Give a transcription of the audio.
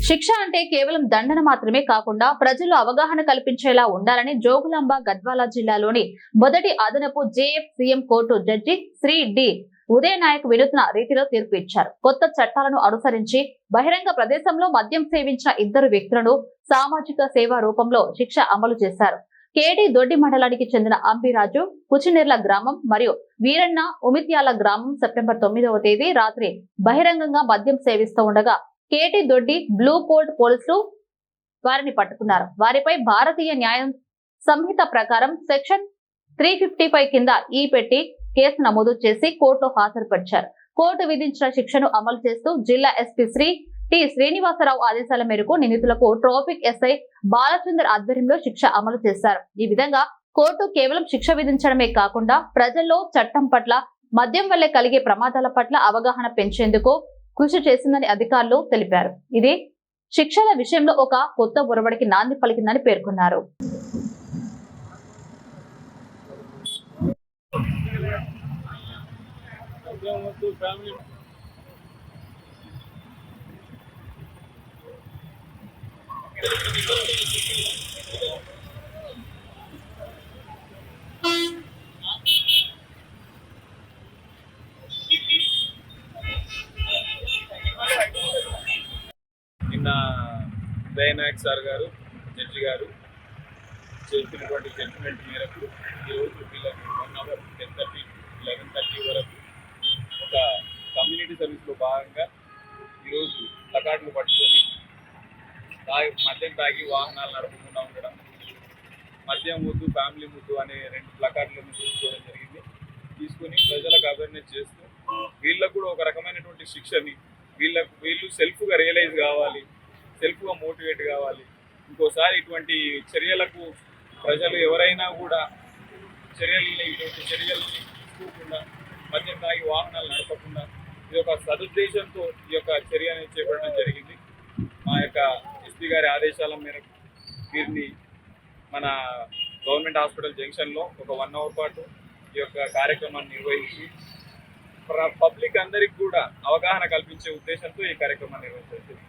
శిక్ష అంటే కేవలం దండన మాత్రమే కాకుండా ప్రజలు అవగాహన కల్పించేలా ఉండాలని జోగులాంబ గద్వాల జిల్లాలోని మొదటి అదనపు JFCM court judge Shri D Udayanayak వినూత్న రీతిలో తీర్పు ఇచ్చారు. కొత్త చట్టాలను అనుసరించి బహిరంగ ప్రదేశంలో మద్యం సేవించిన ఇద్దరు వ్యక్తులను సామాజిక సేవా రూపంలో శిక్ష అమలు చేశారు. కేడి దొడ్డి మండలానికి చెందిన అంబిరాజు కుచినిర్ల గ్రామం మరియు వీరన్న ఉమిత్యాల గ్రామం సెప్టెంబర్ 9వ తేదీ రాత్రి బహిరంగంగా మద్యం సేవిస్తూ ఉండగా కేటి దొడ్డి బ్లూ కోర్ట్ పోలీసులు వారిని పట్టుకున్నారు. వారిపై భారతీయ న్యాయ సంహిత ప్రకారం సెక్షన్ 355 కింద ఈ పెట్టి కేసు నమోదు చేసి కోర్టులో హాజరుపరిచారు. కోర్టు విధించిన శిక్షను అమలు చేస్తూ జిల్లా ఎస్పీ శ్రీ టి శ్రీనివాసరావు ఆదేశాల మేరకు నిందితులకు ట్రాఫిక్ ఎస్ఐ బాలచందర్ ఆధ్వర్యంలో శిక్ష అమలు చేశారు. ఈ విధంగా కోర్టు కేవలం శిక్ష విధించడమే కాకుండా ప్రజల్లో చట్టం పట్ల మద్యం వల్లే కలిగే ప్రమాదాల పట్ల అవగాహన పెంచేందుకు కృషి చేసిందని అధికారులు తెలిపారు. ఇది శిక్షల విషయంలో ఒక కొత్త ఒరవడికి నాంది పలికిందని పేర్కొన్నారు. నిన్న ఉదయనాయక్ సార్ గారు జడ్జి గారు చెప్పినటువంటి జడ్జిమెంట్ మేరకు ఈరోజు వీళ్ళకి 1 అవర్ 10:30 11:30 వరకు ఒక కమ్యూనిటీ సర్వీస్లో భాగంగా ఈరోజు ప్లకార్డులు పట్టుకొని మద్యం తాగి వాహనాలు నడపకుండా ఉండడం, మద్యం ముద్దు ఫ్యామిలీ ముద్దు అనే 2 ప్లకార్డులను తీసుకోవడం జరిగింది. తీసుకొని ప్రజలకు అవేర్నెస్ చేస్తూ వీళ్ళకు కూడా ఒక రకమైనటువంటి శిక్షని వీళ్ళు సెల్ఫ్గా రియలైజ్ కావాలి, సెల్ఫ్గా మోటివేట్ కావాలి. ఇంకోసారి ఇటువంటి చర్యలకు ప్రజలు ఎవరైనా కూడా ఇటువంటి చర్యల్ని తీసుకోకుండా మద్యం తాగి వాహనాలు నడపకుండా ఈ యొక్క సదుద్దేశంతో ఈ యొక్క చర్య అనేది చేపట్టడం జరిగింది. మా యొక్క ఎస్పీ గారి ఆదేశాల మేరకు వీరిని మన గవర్నమెంట్ హాస్పిటల్ జంక్షన్లో ఒక 1 అవర్ పాటు ఈ యొక్క కార్యక్రమాన్ని నిర్వహించి పబ్లిక్ అందరికి కూడా అవగాహన కల్పించే ఉద్దేశంతో ఈ కార్యక్రమాన్ని నిర్వహించారు.